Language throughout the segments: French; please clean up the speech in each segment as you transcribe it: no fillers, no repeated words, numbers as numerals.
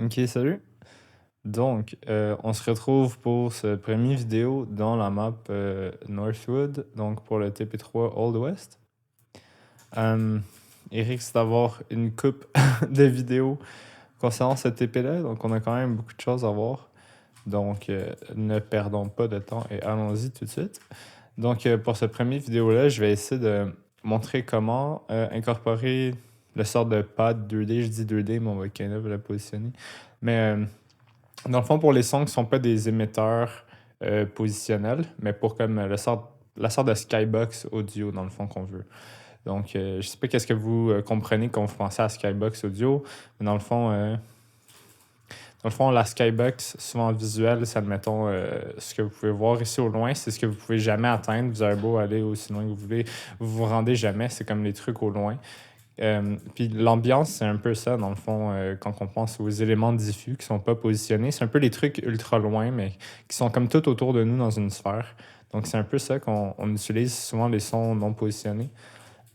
Ok, salut. Donc, on se retrouve pour ce premier vidéo dans la map Northwood, donc pour le TP3 Old West. Euh, Eric, c'est d'avoir une coupe de vidéos concernant ce TP-là, donc on a quand même beaucoup de choses à voir. Donc, ne perdons pas de temps et allons-y tout de suite. Donc, pour ce premier vidéo-là, je vais essayer de montrer comment incorporer le sort de pad 2D. Je dis 2D, mais on va kind of le positionner. Mais dans le fond, pour les sons qui ne sont pas des émetteurs positionnels, mais pour comme la sorte de skybox audio, dans le fond, qu'on veut. Donc, je sais pas qu'est-ce que vous comprenez quand vous pensez à skybox audio, mais dans le fond, la skybox, souvent visuel, c'est, admettons, ce que vous pouvez voir ici au loin, c'est ce que vous pouvez jamais atteindre. Vous avez beau aller aussi loin que vous voulez, vous vous rendez jamais. C'est comme les trucs au loin. Puis l'ambiance, c'est un peu ça, dans le fond, quand on pense aux éléments diffus qui sont pas positionnés. C'est un peu les trucs ultra loin, mais qui sont comme tout autour de nous dans une sphère. Donc c'est un peu ça qu'on utilise souvent les sons non positionnés.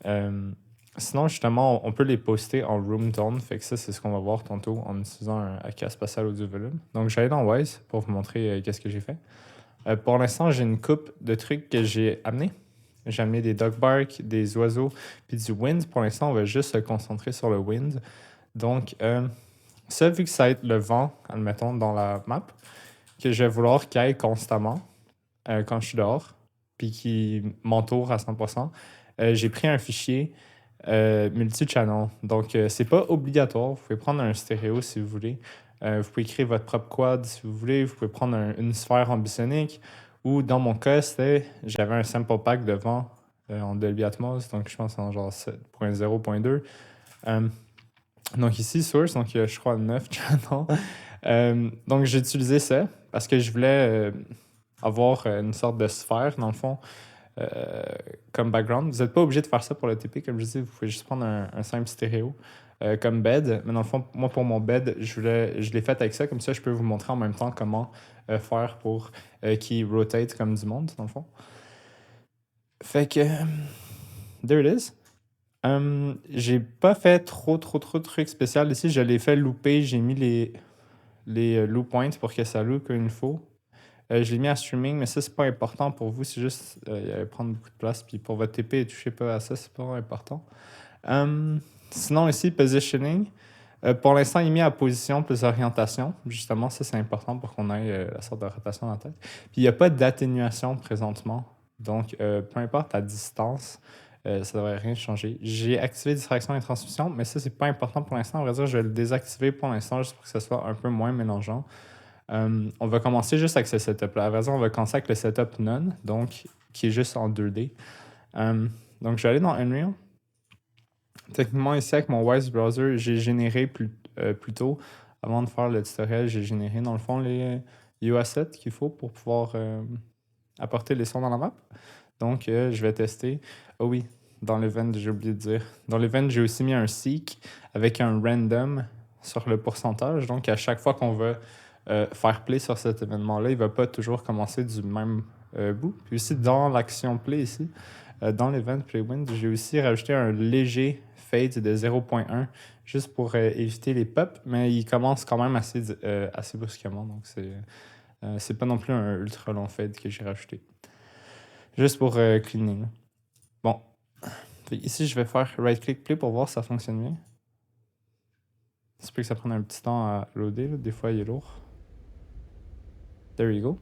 Euh, Sinon, justement, on peut les poster en room tone. Fait que ça, c'est ce qu'on va voir tantôt en utilisant un AK spatial audio volume. Donc j'allais dans Wise pour vous montrer qu'est-ce que j'ai fait. Pour l'instant, j'ai une coupe de trucs que j'ai amenés. J'ai amené des dog bark, des oiseaux, puis du wind. Pour l'instant, on va juste se concentrer sur le wind. Donc, ça, vu que ça va être le vent, admettons, dans la map, que je vais vouloir qu'il aille constamment quand je suis dehors, puis qui m'entoure à 100%, j'ai pris un fichier multi-channel. Donc, c'est pas obligatoire. Vous pouvez prendre un stéréo si vous voulez. Vous pouvez créer votre propre quad si vous voulez. Vous pouvez prendre une sphère ambitionique. Ou dans mon cas, j'avais un sample pack de vent en Dolby Atmos. Donc, je pense en genre 7.0.2. Donc ici, Source, donc je crois 9 channels. Donc j'ai utilisé ça parce que je voulais avoir une sorte de sphère, dans le fond, euh, comme background. Vous n'êtes pas obligé de faire ça pour le TP, comme je dis, vous pouvez juste prendre un simple stéréo comme bed. Mais dans le fond, moi pour mon bed, je l'ai fait avec ça, comme ça je peux vous montrer en même temps comment faire pour qu'il rotate comme du monde, dans le fond. Fait que, there it is. J'ai pas fait trop de trucs spéciaux ici. Je l'ai fait looper. J'ai mis les loop points pour que ça loop comme il faut. Je l'ai mis à streaming, mais ça, c'est pas important pour vous. C'est juste, il allait prendre beaucoup de place. Puis pour votre TP, touchez pas à ça, c'est pas important. Sinon, ici, positioning. Pour l'instant, il est mis à position plus orientation. Justement, ça, c'est important pour qu'on ait la sorte de rotation dans la tête. Puis il n'y a pas d'atténuation présentement. Donc, peu importe la distance, ça devrait rien changer. J'ai activé distraction et transmission, mais ça, c'est pas important pour l'instant. On va dire, je vais le désactiver pour l'instant, juste pour que ça soit un peu moins mélangeant. On va commencer juste avec ce setup-là. À vrai dire, on va commencer avec le setup none, donc qui est juste en 2D. Donc, je vais aller dans Unreal. Techniquement, ici, avec mon Wise Browser, j'ai généré plus tôt, avant de faire le tutoriel, j'ai généré dans le fond les UAssets qu'il faut pour pouvoir apporter les sons dans la map. Donc, je vais tester. Oh oui, dans l'event, j'ai oublié de dire. Dans l'event, j'ai aussi mis un seek avec un random sur le pourcentage. Donc, à chaque fois qu'on va faire play sur cet événement-là, il ne va pas toujours commencer du même bout. Puis aussi, dans l'action play ici, dans l'event Playwind, j'ai aussi rajouté un léger fade de 0.1 juste pour éviter les pops, mais il commence quand même assez brusquement. Donc, c'est pas non plus un ultra long fade que j'ai rajouté. Juste pour cleaning. Bon. Ici, je vais faire right-click play pour voir si ça fonctionne bien. C'est peut que ça prenne un petit temps à loader. Là. Des fois, il est lourd. There you go.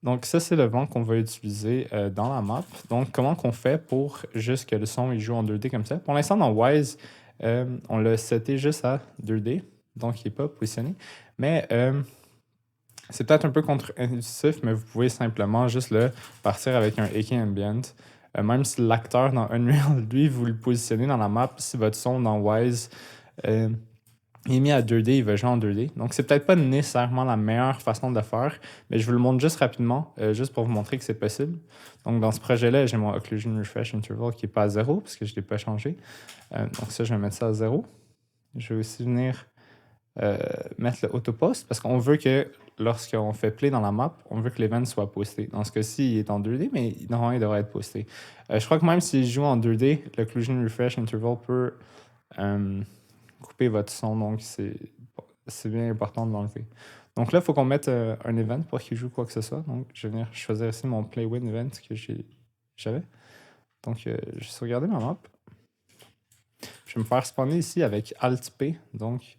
Donc, ça, c'est le vent qu'on va utiliser dans la map. Donc, comment qu'on fait pour juste que le son il joue en 2D comme ça? Pour l'instant, dans Wise, on l'a seté juste à 2D. Donc, il n'est pas positionné. Mais c'est peut-être un peu contre-intuitif, mais vous pouvez simplement juste le partir avec un AK Ambient. Même si l'acteur dans Unreal, lui, vous le positionnez dans la map, si votre son dans Wise est mis à 2D, il va jouer en 2D. Donc, c'est peut-être pas nécessairement la meilleure façon de le faire, mais je vous le montre juste rapidement, juste pour vous montrer que c'est possible. Donc, dans ce projet-là, j'ai mon Occlusion Refresh Interval qui n'est pas à 0 parce que je ne l'ai pas changé. Donc, ça, je vais mettre ça à 0. Je vais aussi venir mettre le autopost parce qu'on veut que lorsqu'on fait play dans la map, on veut que l'event soit posté. Dans ce cas-ci, il est en 2D, mais normalement, il devrait être posté. Je crois que même s'il joue en 2D, l'Occlusion Refresh Interval peut couper votre son, donc c'est bien important de l'enlever. Donc là, il faut qu'on mette un event pour qu'il joue quoi que ce soit. Donc, je vais venir choisir ici mon Play Win event que j'avais. Donc, je vais sauvegarder ma map. Je vais me faire spawner ici avec Alt-P. Donc,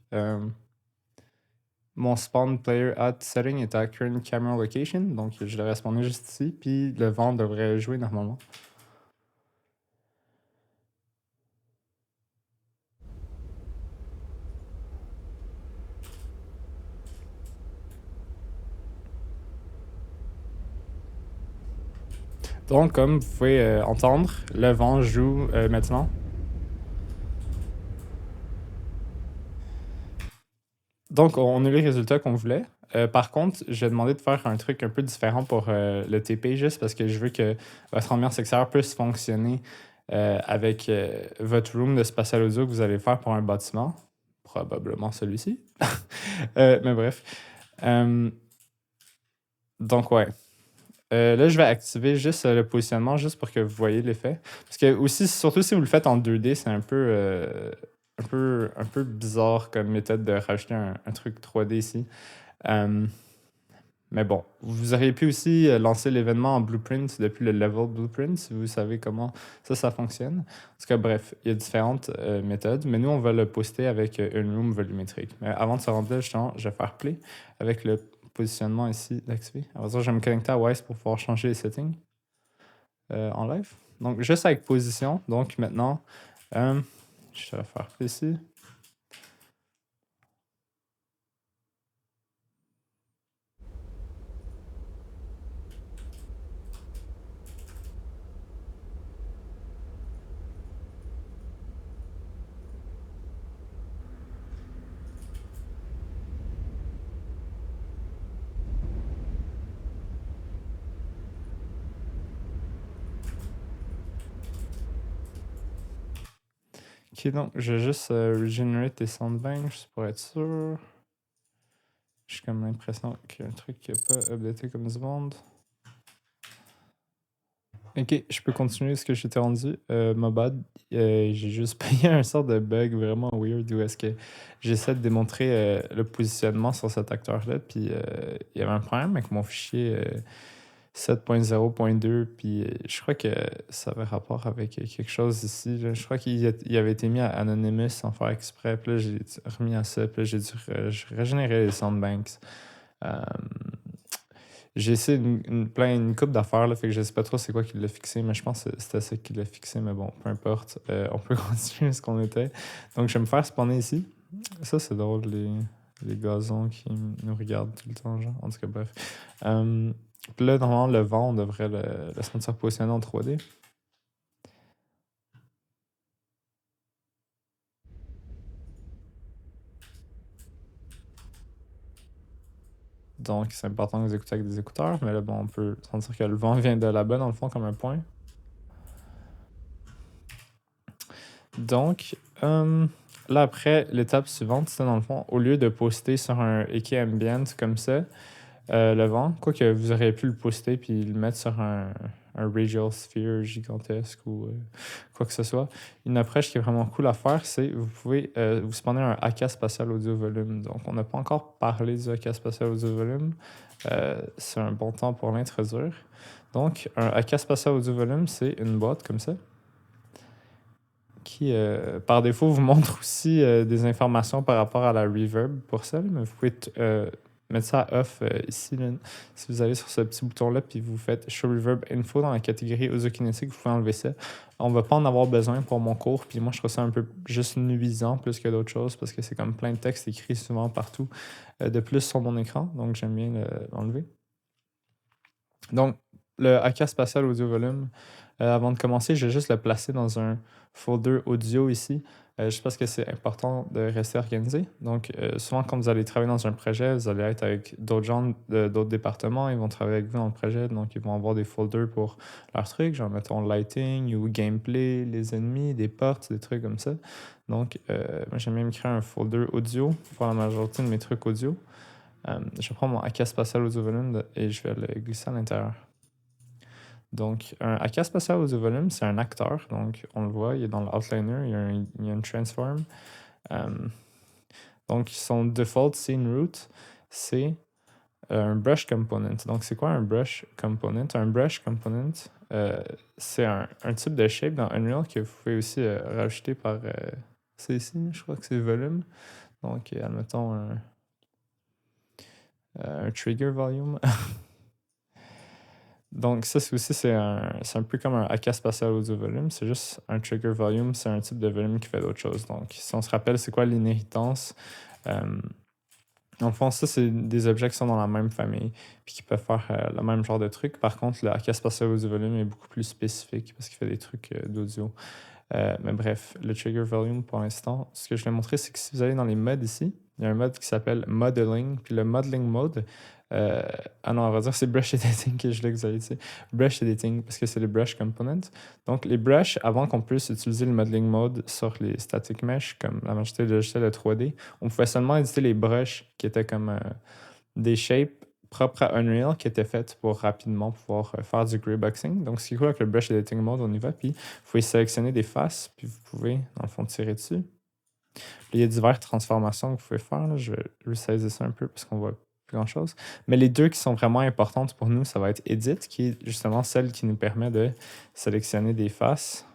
mon spawn player at setting est à current camera location. Donc, je devrais spawner juste ici. Puis, le vent devrait jouer normalement. Donc, comme vous pouvez entendre, le vent joue maintenant. Donc, on a eu les résultats qu'on voulait. Par contre, j'ai demandé de faire un truc un peu différent pour le TP, juste parce que je veux que votre ambiance extérieure puisse fonctionner avec votre room de spatial audio que vous allez faire pour un bâtiment. Probablement celui-ci. Mais bref. Donc, ouais. Là, je vais activer juste le positionnement, juste pour que vous voyez l'effet. Parce que aussi, surtout si vous le faites en 2D, c'est un peu bizarre comme méthode de rajouter un truc 3D ici. Mais bon, vous auriez pu aussi lancer l'événement en blueprint depuis le level blueprint, si vous savez comment ça fonctionne. En tout cas, bref, il y a différentes méthodes, mais nous, on va le poster avec une room volumétrique. Mais avant de se rendre là, justement, je vais faire play avec le positionnement ici d'activer. Alors ça, je vais me connecter à Wise pour pouvoir changer les settings en live. Donc, juste avec position. Donc, maintenant, je vais faire play ici. Ok, donc je vais juste regenerate tes soundbanks juste pour être sûr. J'ai comme l'impression qu'il y a un truc qui n'a pas updaté comme du monde. Ok, je peux continuer ce que j'étais rendu. My bad. J'ai juste payé un sort de bug vraiment weird où est-ce que j'essaie de démontrer le positionnement sur cet acteur-là. Puis il y avait un problème avec mon fichier 7.0.2. Puis je crois que ça avait rapport avec quelque chose ici. Là. Je crois qu'il avait été mis à Anonymous sans faire exprès. Puis là, j'ai remis à ça. Puis là, j'ai dû régénérer les soundbanks. J'ai essayé une coupe d'affaires, là, fait que je sais pas trop c'est quoi qui l'a fixé, mais je pense que c'était ça qui l'a fixé, mais bon, peu importe. On peut continuer ce qu'on était. Donc, je vais me faire spawner ici. Ça, c'est drôle, les gazons qui nous regardent tout le temps, genre. En tout cas, bref. Puis là, normalement, le vent, on devrait le sentir positionné en 3D. Donc, c'est important que vous écoutez avec des écouteurs, mais là, bon, on peut sentir que le vent vient de là-bas, dans le fond, comme un point. Donc, là, après, l'étape suivante, c'est dans le fond, au lieu de poster sur un Eke Ambient comme ça, le vent, quoique vous auriez pu le poster puis le mettre sur un Radial Sphere gigantesque ou quoi que ce soit. Une approche qui est vraiment cool à faire, c'est vous pouvez vous spawner un AK spatial audio volume. Donc, on n'a pas encore parlé du AK spatial audio volume. C'est un bon temps pour l'introduire. Donc, un AK spatial audio volume, c'est une boîte comme ça qui, par défaut, vous montre aussi des informations par rapport à la reverb pour ça. Mais vous pouvez mettre ça à off ici. Là. Si vous allez sur ce petit bouton-là, puis vous faites Show Reverb Info dans la catégorie audiokinétique, vous pouvez enlever ça. On ne va pas en avoir besoin pour mon cours. Puis moi, je trouve ça un peu juste nuisant plus que d'autres choses parce que c'est comme plein de textes écrits souvent partout de plus sur mon écran. Donc, j'aime bien l'enlever. Donc, le AK spatial audio volume, avant de commencer, je vais juste le placer dans un folder audio ici, juste parce que c'est important de rester organisé. Donc, souvent, quand vous allez travailler dans un projet, vous allez être avec d'autres gens d'autres départements, ils vont travailler avec vous dans le projet, donc ils vont avoir des folders pour leurs trucs, genre mettons lighting ou gameplay, les ennemis, des portes, des trucs comme ça. Donc, moi, j'aime bien me créer un folder audio pour la majorité de mes trucs audio. Je prends mon AK spatial audio volume et je vais le glisser à l'intérieur. Donc, un AK spatial audio volume, c'est un acteur. Donc, on le voit, il est dans l'outliner, il y a une transform. Euh, donc, son default scene root, c'est un brush component. Donc, c'est quoi un brush component? Un brush component, c'est un type de shape dans Unreal que vous pouvez aussi rajouter par... c'est ici, je crois que c'est volume. Donc, admettons un trigger volume. Donc, ça, c'est un peu comme un AK spatial audio volume. C'est juste un trigger volume, c'est un type de volume qui fait d'autres choses. Donc, si on se rappelle, c'est quoi l'inhéritance? En fond, ça, c'est des objets qui sont dans la même famille puis qui peuvent faire le même genre de truc. Par contre, le AK spatial audio volume est beaucoup plus spécifique parce qu'il fait des trucs d'audio. Mais bref, le trigger volume pour l'instant, ce que je vais montrer, c'est que si vous allez dans les modes ici, il y a un mode qui s'appelle modeling. Puis le modeling mode, ah non, on va dire c'est brush editing que je l'ai exalisé. Brush editing parce que c'est les brush components. Donc les brushes, avant qu'on puisse utiliser le modeling mode sur les static mesh, comme la majorité des logiciels de 3D, on pouvait seulement éditer les brushes qui étaient comme des shapes propres à Unreal qui étaient faites pour rapidement pouvoir faire du grayboxing. Donc, ce qui est cool avec le brush editing mode, on y va, puis vous pouvez sélectionner des faces, puis vous pouvez, dans le fond, tirer dessus. Puis, il y a diverses transformations que vous pouvez faire. Là. Je vais resizer ça un peu parce qu'on voit plus grand-chose. Mais les deux qui sont vraiment importantes pour nous, ça va être Edit, qui est justement celle qui nous permet de sélectionner des faces,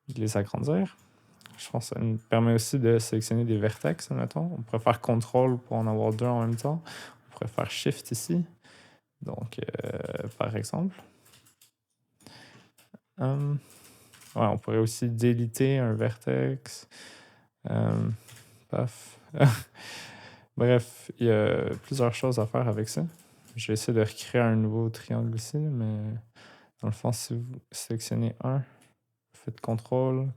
de les agrandir. Je pense que ça nous permet aussi de sélectionner des vertex, admettons. On pourrait faire CTRL pour en avoir deux en même temps. On pourrait faire Shift ici. Donc, par exemple. On pourrait aussi déliter un vertex. Paf. Bref, il y a plusieurs choses à faire avec ça. Je vais essayer de recréer un nouveau triangle ici, mais dans le fond, si vous sélectionnez un, vous faites CTRL,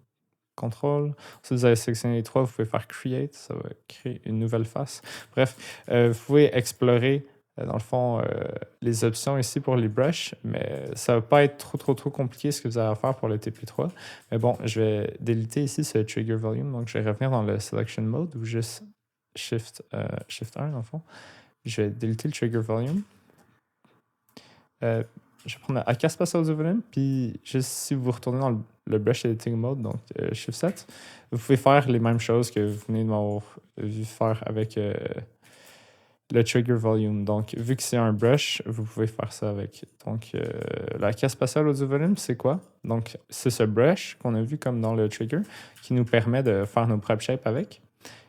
CTRL. Si vous avez sélectionné les trois, vous pouvez faire Create, ça va créer une nouvelle face. Bref, vous pouvez explorer, dans le fond, les options ici pour les brushes, mais ça ne va pas être trop compliqué ce que vous avez à faire pour le TP3. Mais bon, je vais déliter ici ce Trigger Volume, donc je vais revenir dans le Selection Mode ou juste Shift 1, dans le fond. Je vais déliter le Trigger Volume. Je vais prendre le AK Spatial Audio Volume, puis juste si vous retournez dans le Brush Editing Mode, donc Shift 7, vous pouvez faire les mêmes choses que vous venez de m'avoir vu faire avec le Trigger Volume. Donc, vu que c'est un brush, vous pouvez faire ça avec. Donc, la AK Spatial Audio Volume, c'est quoi? Donc, c'est ce brush qu'on a vu comme dans le Trigger qui nous permet de faire nos prep shapes avec.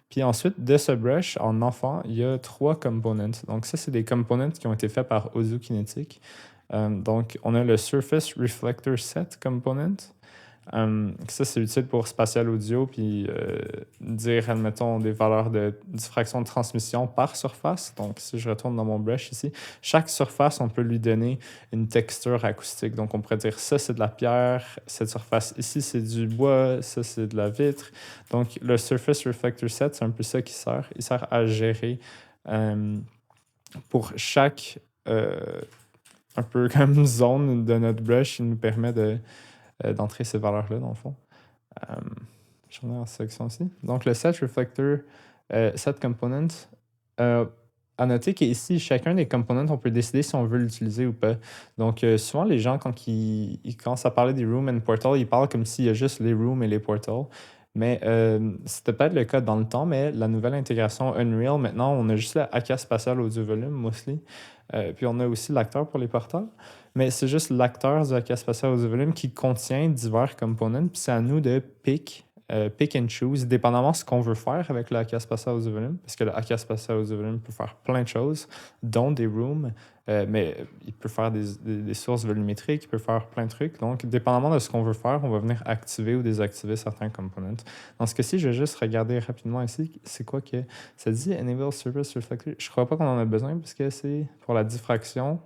Puis ensuite, de ce brush, en enfant, il y a 3 components. Donc, ça, c'est des components qui ont été faits par Audio Kinetic. Donc, on a le Surface Reflector Set Component. Ça, c'est utile pour spatial audio, puis dire, admettons, des valeurs de diffraction de transmission par surface. Donc, si je retourne dans mon brush ici, chaque surface, on peut lui donner une texture acoustique. Donc, on pourrait dire, ça, c'est de la pierre, cette surface ici, c'est du bois, ça, c'est de la vitre. Donc, le Surface Reflector Set, c'est un peu ça qui sert. Il sert à gérer pour chaque un peu comme zone de notre brush, il nous permet d'entrer ces valeurs-là, dans le fond. J'en ai en section aussi. Donc, le set reflector, set component, à noter qu'ici, chacun des components, on peut décider si on veut l'utiliser ou pas. Donc, souvent, les gens, quand ils commencent à parler des rooms and portal, ils parlent comme s'il y a juste les rooms et les portals. Mais c'était peut-être le cas dans le temps, mais la nouvelle intégration Unreal, maintenant, on a juste la AK spatial audio volume, mostly. Puis on a aussi l'acteur pour les portals. Mais c'est juste l'acteur du AK spatial audio volume qui contient divers components. Puis c'est à nous de pick and choose, dépendamment de ce qu'on veut faire avec le AK spatial audio volume. Parce que le AK spatial audio volume peut faire plein de choses, dont des rooms. Mais il peut faire des sources volumétriques, il peut faire plein de trucs. Donc, dépendamment de ce qu'on veut faire, on va venir activer ou désactiver certains components. Dans ce cas-ci, je vais juste regarder rapidement ici, c'est quoi que ça dit Enable Surface Reflector. Je crois pas qu'on en a besoin parce que c'est pour la diffraction.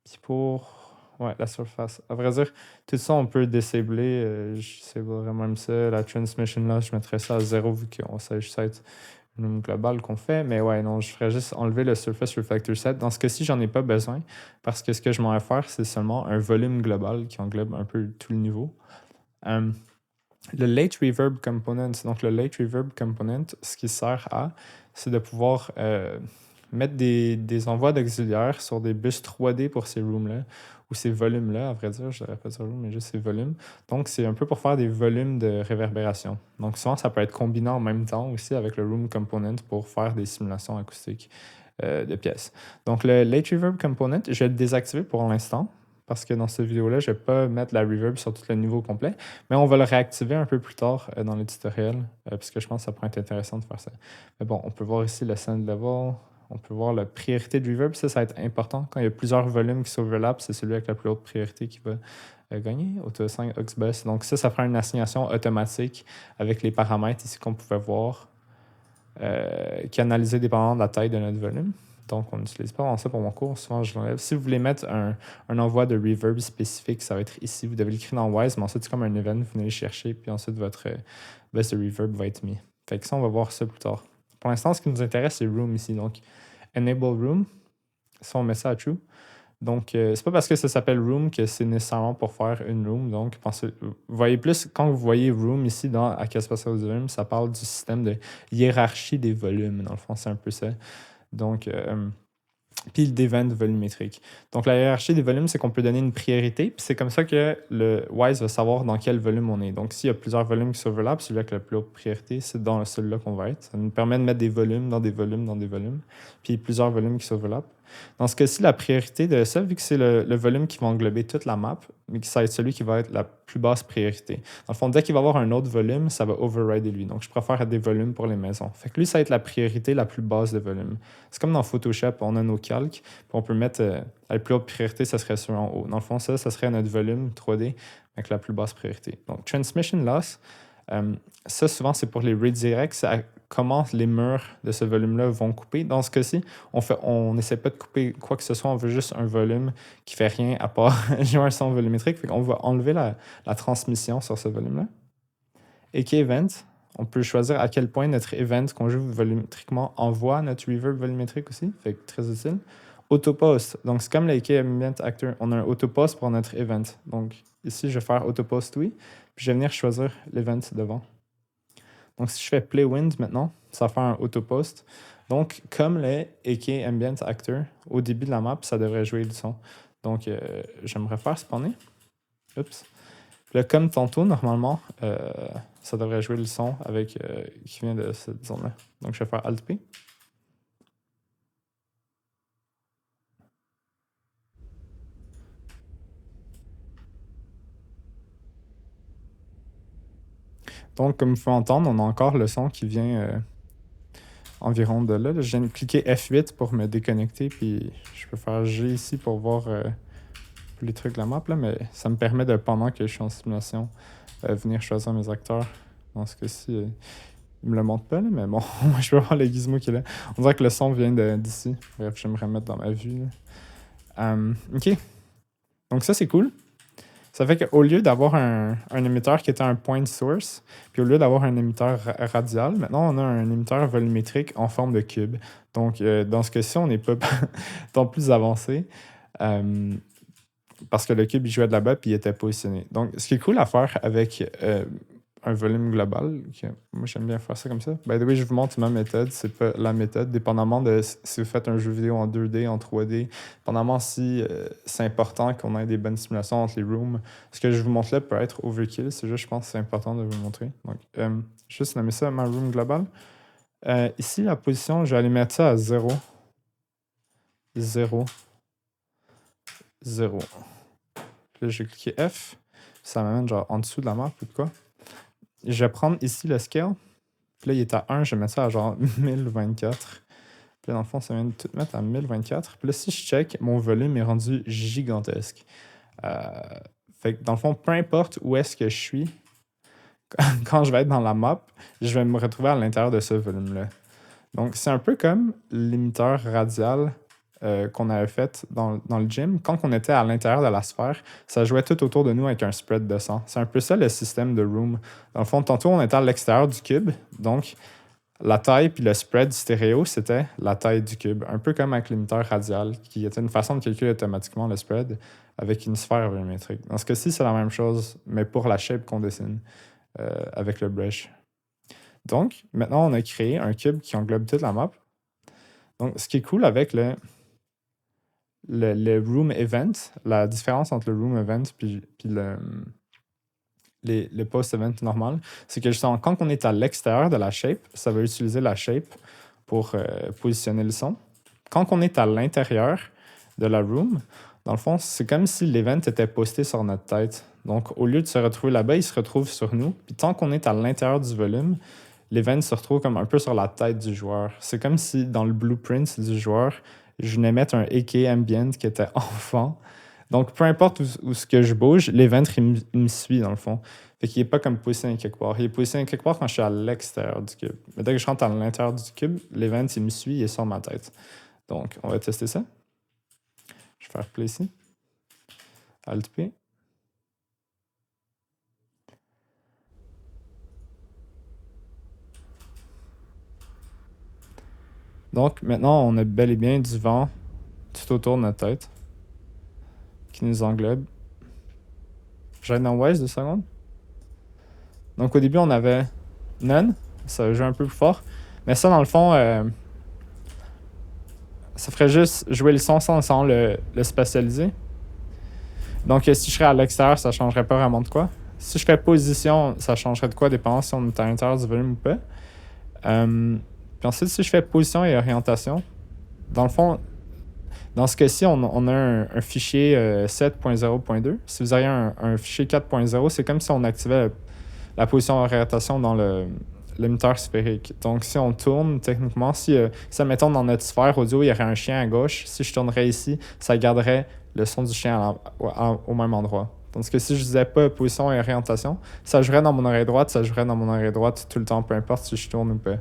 Puis pour la surface. À vrai dire, tout ça, on peut disabler. Je disablerais même ça. La transmission là, je mettrais ça à 0 vu qu'on sait juste être une globale qu'on fait. Mais ouais, non, je ferais juste enlever le Surface Reflector Set. Dans ce cas-ci, j'en ai pas besoin parce que ce que je m'en vais faire, c'est seulement un volume global qui englobe un peu tout le niveau. Le Late Reverb Component, donc le Late Reverb Component, ce qui sert à, c'est de pouvoir mettre des envois d'auxiliaires sur des bus 3D pour ces rooms-là, ou ces volumes-là, à vrai dire, je ne dirais pas ça room, mais juste ces volumes. Donc, c'est un peu pour faire des volumes de réverbération. Donc, souvent, ça peut être combiné en même temps aussi avec le room component pour faire des simulations acoustiques de pièces. Donc, le late reverb component, je vais le désactiver pour l'instant, parce que dans cette vidéo-là, je ne vais pas mettre la reverb sur tout le niveau complet, mais on va le réactiver un peu plus tard dans le tutoriel, parce que je pense que ça pourrait être intéressant de faire ça. Mais bon, on peut voir ici le sound level, on peut voir la priorité de reverb, ça va être important. Quand il y a plusieurs volumes qui s'overlappent, c'est celui avec la plus haute priorité qui va gagner. Auto 5 aux bus. Donc ça fera une assignation automatique avec les paramètres ici qu'on pouvait voir, qui analysaient dépendamment de la taille de notre volume. Donc, on n'utilise pas vraiment ça pour mon cours. Souvent, je l'enlève. Si vous voulez mettre un envoi de reverb spécifique, ça va être ici. Vous devez l'écrire dans Wise, mais ensuite, c'est comme un event. Vous venez le chercher, puis ensuite, votre bus de reverb va être mis. Fait que ça, on va voir ça plus tard. Pour l'instant, ce qui nous intéresse, c'est Room ici. Donc, Enable Room. Ça, on met ça à True. Donc, c'est pas parce que ça s'appelle Room que c'est nécessairement pour faire une Room. Donc, vous voyez plus, quand vous voyez Room ici dans Acaspatial Volume, ça parle du système de hiérarchie des volumes. Dans le fond, c'est un peu ça. Donc, puis d'event volumétrique. Donc, la hiérarchie des volumes, c'est qu'on peut donner une priorité, puis c'est comme ça que le Wise va savoir dans quel volume on est. Donc, s'il y a plusieurs volumes qui s'overlappent, celui avec la plus haute priorité, c'est dans celui-là qu'on va être. Ça nous permet de mettre des volumes dans des volumes dans des volumes, puis plusieurs volumes qui s'overlappent. Dans ce cas-ci, la priorité de ça, vu que c'est le volume qui va englober toute la map, mais que ça va être celui qui va être la plus basse priorité. Dans le fond, dès qu'il va y avoir un autre volume, ça va overrider lui. Donc, je préfère des volumes pour les maisons. Fait que lui, ça va être la priorité la plus basse de volume. C'est comme dans Photoshop, on a nos calques, puis on peut mettre la plus haute priorité, ça serait sur en haut. Dans le fond, ça serait notre volume 3D avec la plus basse priorité. Donc, transmission loss, ça, souvent, c'est pour les redirects. C'est comment les murs de ce volume-là vont couper. Dans ce cas-ci, on n'essaie pas de couper quoi que ce soit. On veut juste un volume qui ne fait rien à part jouer un son volumétrique. On va enlever la transmission sur ce volume-là. Et qui event, on peut choisir à quel point notre event qu'on joue volumétriquement envoie notre reverb volumétrique aussi. Fait que très utile. Autopost. Donc, c'est comme l'AK Ambient Actor. On a un autopost pour notre event. Donc, ici, je vais faire autopost oui. Puis, je vais venir choisir l'event devant. Donc, si je fais Play Wind maintenant, ça va faire un autopost. Donc, comme le AK Ambient Actor, au début de la map, ça devrait jouer le son. Donc, j'aimerais faire spawner. Oups. Là, comme tantôt, normalement, ça devrait jouer le son avec qui vient de cette zone-là. Donc, je vais faire Alt-P. Donc, comme vous pouvez entendre, on a encore le son qui vient environ de là. Je viens de cliquer F8 pour me déconnecter, puis je peux faire G ici pour voir les trucs de la map, là, mais ça me permet de, pendant que je suis en simulation, venir choisir mes acteurs. Dans ce cas-ci, il me le montre pas, là, mais bon, je peux voir le gizmo qui est là. On dirait que le son vient d'ici. Bref, je vais me remettre dans ma vue. OK. Donc ça, c'est cool. Ça fait qu'au lieu d'avoir un émetteur qui était un point source, puis au lieu d'avoir un émetteur radial, maintenant on a un émetteur volumétrique en forme de cube. Donc dans ce cas-ci, on n'est pas tant plus avancé parce que le cube il jouait de là-bas puis il était positionné. Donc ce qui est cool à faire avec un volume global, moi j'aime bien faire ça comme ça. By the way, je vous montre ma méthode, c'est pas la méthode, dépendamment de si vous faites un jeu vidéo en 2D, en 3D, dépendamment si c'est important qu'on ait des bonnes simulations entre les rooms. Ce que je vous montre là peut être overkill, c'est juste je pense que c'est important de vous montrer. Donc, juste nommer ça ma room global. Ici, la position, je vais aller mettre ça à 0. 0. 0. Puis là, je vais cliquer F. Ça m'amène genre en dessous de la map ou de quoi. Je vais prendre ici le scale. Puis là, il est à 1, je vais mettre ça à genre 1024. Puis là, dans le fond, ça vient de tout mettre à 1024. Puis là, si je check, mon volume est rendu gigantesque. Fait que dans le fond, peu importe où est-ce que je suis, quand je vais être dans la map, je vais me retrouver à l'intérieur de ce volume-là. Donc, c'est un peu comme l'émetteur radial qu'on avait fait dans le gym. Quand on était à l'intérieur de la sphère, ça jouait tout autour de nous avec un spread de son. C'est un peu ça le système de room. Dans le fond, tantôt, on était à l'extérieur du cube. Donc, la taille puis le spread stéréo, c'était la taille du cube. Un peu comme avec l'émetteur radial, qui était une façon de calculer automatiquement le spread avec une sphère volumétrique. Dans ce cas-ci, c'est la même chose, mais pour la shape qu'on dessine avec le brush. Donc, maintenant, on a créé un cube qui englobe toute la map. Donc, ce qui est cool avec le room event, la différence entre le room event puis le post-event normal, c'est que justement, quand on est à l'extérieur de la shape, ça va utiliser la shape pour positionner le son. Quand on est à l'intérieur de la room, dans le fond, c'est comme si l'event était posté sur notre tête. Donc, au lieu de se retrouver là-bas, il se retrouve sur nous. Puis tant qu'on est à l'intérieur du volume, l'event se retrouve comme un peu sur la tête du joueur. C'est comme si dans le blueprint du joueur, je venais mettre un AK ambient qui était en fond. Donc, peu importe où ce que je bouge, l'event, il me suit dans le fond. Fait qu'il n'est pas comme positionné quelque part. Il est positionné quelque part quand je suis à l'extérieur du cube. Mais dès que je rentre à l'intérieur du cube, l'event, il me suit, il est sur ma tête. Donc, on va tester ça. Je vais faire play ici. Alt P. Donc, maintenant, on a bel et bien du vent tout autour de notre tête qui nous englobe. J'aide dans Wise 2 secondes. Donc, au début, on avait None. Ça joue un peu plus fort. Mais ça, dans le fond, ça ferait juste jouer le son sans le spatialiser. Donc, si je serais à l'extérieur, ça changerait pas vraiment de quoi. Si je fais position, ça changerait de quoi, dépendant si on est à l'intérieur du volume ou pas. Puis ensuite, si je fais position et orientation, dans le fond, dans ce cas-ci, on a un fichier 7.0.2. Si vous aviez un fichier 4.0, c'est comme si on activait la position orientation dans le l'émetteur sphérique. Donc, si on tourne, techniquement, si mettons dans notre sphère audio, il y aurait un chien à gauche, si je tournerais ici, ça garderait le son du chien au même endroit. Tandis que si je disais pas position et orientation, ça jouerait dans mon oreille droite, ça jouerait dans mon oreille droite tout le temps, peu importe si je tourne ou pas.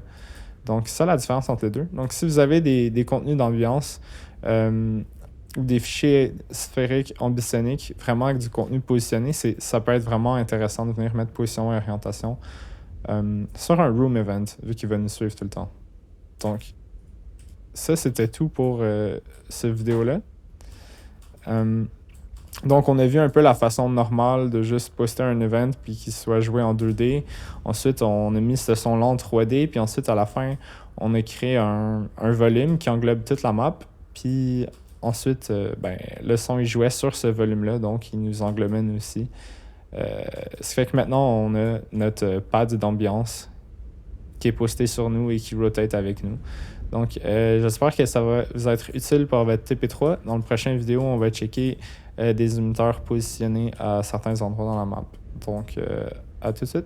Donc, c'est ça la différence entre les deux. Donc, si vous avez des contenus d'ambiance ou des fichiers sphériques ambisoniques, vraiment avec du contenu positionné, ça peut être vraiment intéressant de venir mettre position et orientation sur un room event, vu qu'il va nous suivre tout le temps. Donc, ça, c'était tout pour cette vidéo-là. Donc, on a vu un peu la façon normale de juste poster un event puis qu'il soit joué en 2D. Ensuite, on a mis ce son-là en 3D. Puis ensuite, à la fin, on a créé un volume qui englobe toute la map. Puis ensuite, le son, il jouait sur ce volume-là. Donc, il nous englobait nous aussi. Ce fait que maintenant, on a notre pad d'ambiance qui est posté sur nous et qui rotate avec nous. Donc, j'espère que ça va vous être utile pour votre TP3. Dans la prochaine vidéo, on va checker des émetteurs positionnés à certains endroits dans la map. Donc, à tout de suite.